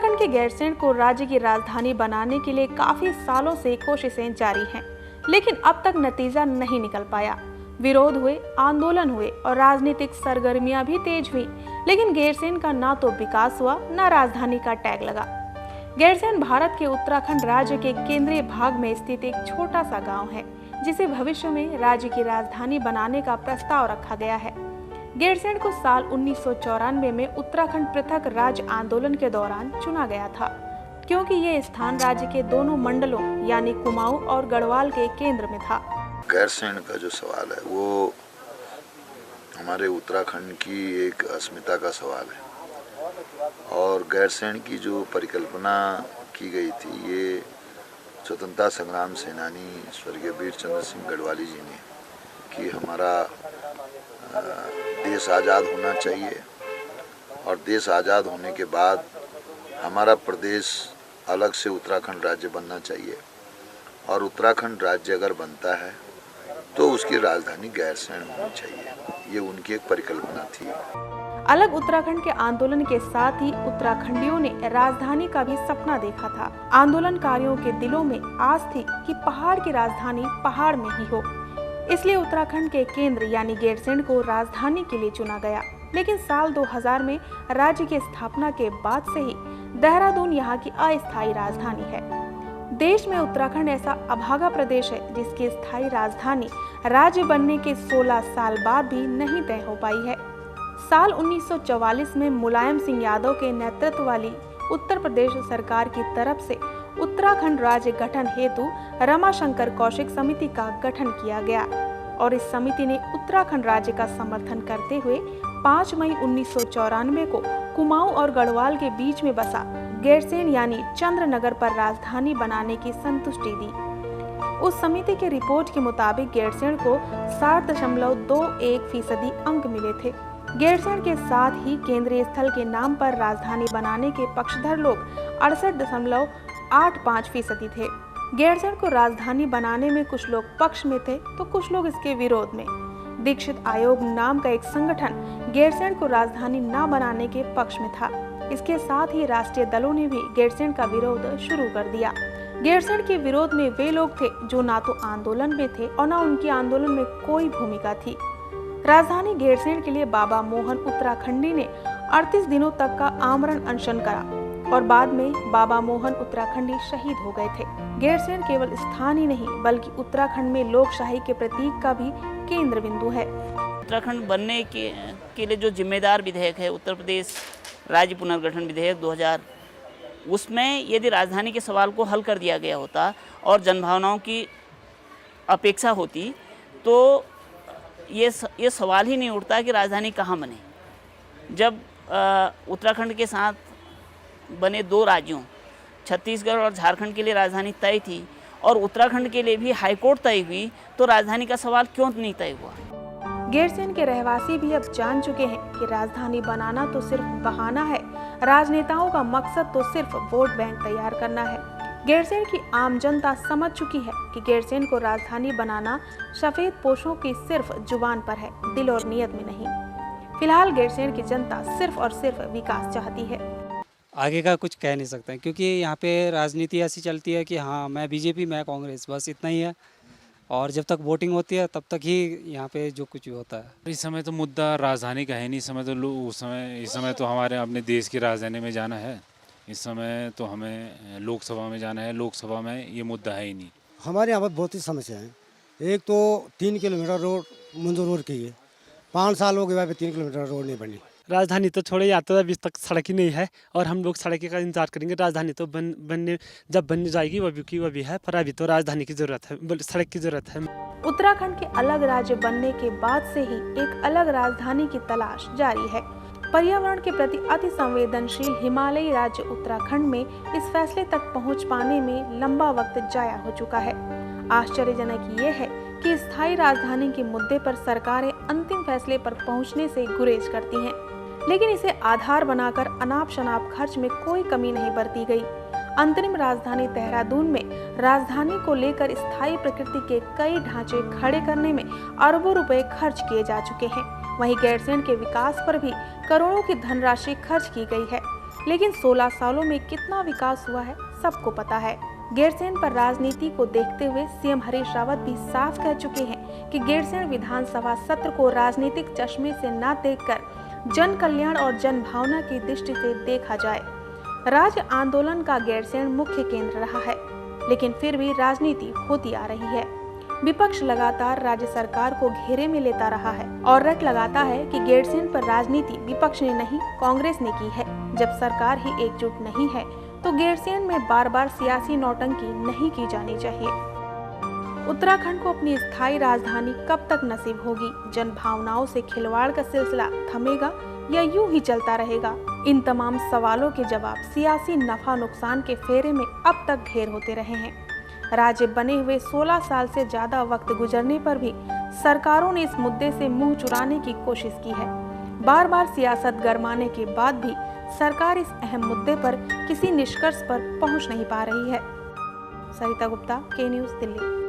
उत्तराखंड के गैरसैंण को राज्य की राजधानी बनाने के लिए काफी सालों से कोशिशें जारी हैं, लेकिन अब तक नतीजा नहीं निकल पाया। विरोध हुए, आंदोलन हुए और राजनीतिक सरगर्मियां भी तेज हुई, लेकिन गैरसैंण का ना तो विकास हुआ, ना राजधानी का टैग लगा। गैरसैंण भारत के उत्तराखंड राज्य के केंद्रीय भाग में स्थित एक छोटा सा गांव है, जिसे भविष्य में राज्य की राजधानी बनाने का प्रस्ताव रखा गया है। गैरसैंण को साल 1994 में उत्तराखंड पृथक राज्य आंदोलन के दौरान चुना गया था, क्योंकि ये स्थान राज्य के दोनों मंडलों यानी कुमाऊं और गढ़वाल के केंद्र में था। गैरसैंण का जो सवाल है वो हमारे उत्तराखंड की एक अस्मिता का सवाल है, और गैरसैंण की जो परिकल्पना की गई थी ये स्वतंत्रता संग्राम सेनानी स्वर्गीय वीर चंद्र सिंह गढ़वाली जी ने कि हमारा देश आज़ाद होना चाहिए और देश आज़ाद होने के बाद हमारा प्रदेश अलग से उत्तराखंड राज्य बनना चाहिए, और उत्तराखंड राज्य अगर बनता है तो उसकी राजधानी गैरसैंण होनी चाहिए। ये उनकी एक परिकल्पना थी। अलग उत्तराखंड के आंदोलन के साथ ही उत्तराखंडियों ने राजधानी का भी सपना देखा था। आंदोलनकारियों के दिलों में आस थी कि पहाड़ की राजधानी पहाड़ में ही हो, इसलिए उत्तराखंड के केंद्र यानी गैरसैंण को राजधानी के लिए चुना गया। लेकिन साल 2000 में राज्य की स्थापना के बाद से ही देहरादून यहाँ की अस्थायी राजधानी है। देश में उत्तराखंड ऐसा अभागा प्रदेश है जिसकी स्थायी राजधानी राज्य बनने के 16 साल बाद भी नहीं तय हो पाई है। साल 1944 में मुलायम सिंह यादव के नेतृत्व वाली उत्तर प्रदेश सरकार की तरफ से उत्तराखंड राज्य गठन हेतु रमाशंकर कौशिक समिति का गठन किया गया, और इस समिति ने उत्तराखंड राज्य का समर्थन करते हुए 5 मई 1994 को कुमाऊं और गढ़वाल के बीच में बसा गैरसैंण यानी चंद्रनगर पर राजधानी बनाने की संतुष्टि दी। उस समिति के रिपोर्ट के मुताबिक गैरसैंण को 60.21% अंक मिले थे। गैरसैंण के साथ ही केंद्रीय स्थल के नाम पर राजधानी बनाने के पक्षधर लोग 68.85% थे। गैरसैंण को राजधानी बनाने में कुछ लोग पक्ष में थे तो कुछ लोग इसके विरोध में। दीक्षित आयोग नाम का एक संगठन गैरसैंण को राजधानी न बनाने के पक्ष में था। इसके साथ ही राष्ट्रीय दलों ने भी गैरसैंण का विरोध शुरू कर दिया। गैरसैंण के विरोध में वे लोग थे जो ना तो आंदोलन में थे और न उनकी आंदोलन में कोई भूमिका थी। राजधानी गैरसैंण के लिए बाबा मोहन उत्तराखंडी ने 38 दिनों तक का आमरण अनशन करा और बाद में बाबा मोहन उत्तराखंडी शहीद हो गए थे। गैरसैंण केवल स्थान ही नहीं बल्कि उत्तराखंड में लोकशाही के प्रतीक का भी केंद्र बिंदु है। उत्तराखंड बनने के लिए जो जिम्मेदार विधेयक है उत्तर प्रदेश राज्य पुनर्गठन विधेयक 2000, उसमें यदि राजधानी के सवाल को हल कर दिया गया होता और जनभावनाओं की अपेक्षा होती तो ये सवाल ही नहीं उठता कि राजधानी कहाँ बने। जब उत्तराखंड के साथ बने 2 राज्यों छत्तीसगढ़ और झारखंड के लिए राजधानी तय थी और उत्तराखंड के लिए भी हाईकोर्ट तय हुई, तो राजधानी का सवाल क्यों नहीं तय हुआ। गैरसैंण के रहवासी भी अब जान चुके हैं कि राजधानी बनाना तो सिर्फ बहाना है, राजनेताओं का मकसद तो सिर्फ वोट बैंक तैयार करना है। गैरसैंण की आम जनता समझ चुकी है कि गैरसैंण को राजधानी बनाना सफेद पोशों की सिर्फ जुबान पर है, दिल और नीयत में नहीं। फिलहाल गैरसैंण की जनता सिर्फ और सिर्फ विकास चाहती है। आगे का कुछ कह नहीं सकते क्योंकि यहाँ पे राजनीति ऐसी चलती है कि हाँ मैं बीजेपी मैं कांग्रेस, बस इतना ही है, और जब तक वोटिंग होती है तब तक ही यहाँ पे जो कुछ भी होता है। इस समय तो मुद्दा राजधानी का है नहीं, इस समय तो हमारे अपने देश की राजधानी में जाना है। इस समय तो हमें लोकसभा में जाना है, लोकसभा में ये मुद्दा है ही नहीं। हमारे यहाँ पर बहुत ही समस्या है। एक तो 3 किलोमीटर रोड मंजूर हो रही है, 5 साल हो गए 3 किलोमीटर रोड नहीं बनी। राजधानी तो छोड़े, यहाँ तो अभी तक सड़क ही नहीं है और हम लोग सड़क का इंतजार करेंगे। राजधानी तो जब बन जाएगी वो भी है, पर अभी तो राजधानी की जरूरत है, सड़क की जरूरत है। उत्तराखंड के अलग राज्य बनने के बाद से ही एक अलग राजधानी की तलाश जारी है। पर्यावरण के प्रति अति संवेदनशील हिमालयी राज्य उत्तराखंड में इस फैसले तक पहुंच पाने में लंबा वक्त जाया हो चुका है। आश्चर्यजनक ये है कि स्थायी राजधानी के मुद्दे पर सरकारें अंतिम फैसले पर पहुंचने से गुरेज करती हैं, लेकिन इसे आधार बनाकर अनाप शनाप खर्च में कोई कमी नहीं बरती गई। अंतरिम राजधानी देहरादून में राजधानी को लेकर स्थायी प्रकृति के कई ढांचे खड़े करने में अरबों रुपए खर्च किए जा चुके हैं। वहीं गैरसैंण के विकास पर भी करोड़ों की धनराशि खर्च की गई है। लेकिन 16 सालों में कितना विकास हुआ है सबको पता है। गैरसैंण पर राजनीति को देखते हुए सीएम हरीश रावत भी साफ कह चुके हैं कि गैरसैंण विधानसभा सत्र को राजनीतिक चश्मे से न देखकर जन कल्याण और जन भावना की दृष्टि से देखा जाए। राज्य आंदोलन का गैरसैंण मुख्य केंद्र रहा है, लेकिन फिर भी राजनीति होती आ रही है। विपक्ष लगातार राज्य सरकार को घेरे में लेता रहा है और रट लगाता है कि गैरसैंण पर राजनीति विपक्ष ने नहीं कांग्रेस ने की है। जब सरकार ही एकजुट नहीं है तो गैरसैंण में बार बार सियासी नौटंकी नहीं की जानी चाहिए। उत्तराखंड को अपनी स्थायी राजधानी कब तक नसीब होगी? जन भावनाओं से खिलवाड़ का सिलसिला थमेगा या यूं ही चलता रहेगा? इन तमाम सवालों के जवाब सियासी नफा नुकसान के फेरे में अब तक ढेर होते रहे हैं। राज्य बने हुए 16 साल से ज्यादा वक्त गुजरने पर भी सरकारों ने इस मुद्दे से मुंह चुराने की कोशिश की है। बार बार सियासत गरमाने के बाद भी सरकार इस अहम मुद्दे पर किसी निष्कर्ष पर पहुंच नहीं पा रही है। सरिता गुप्ता, के न्यूज़, दिल्ली।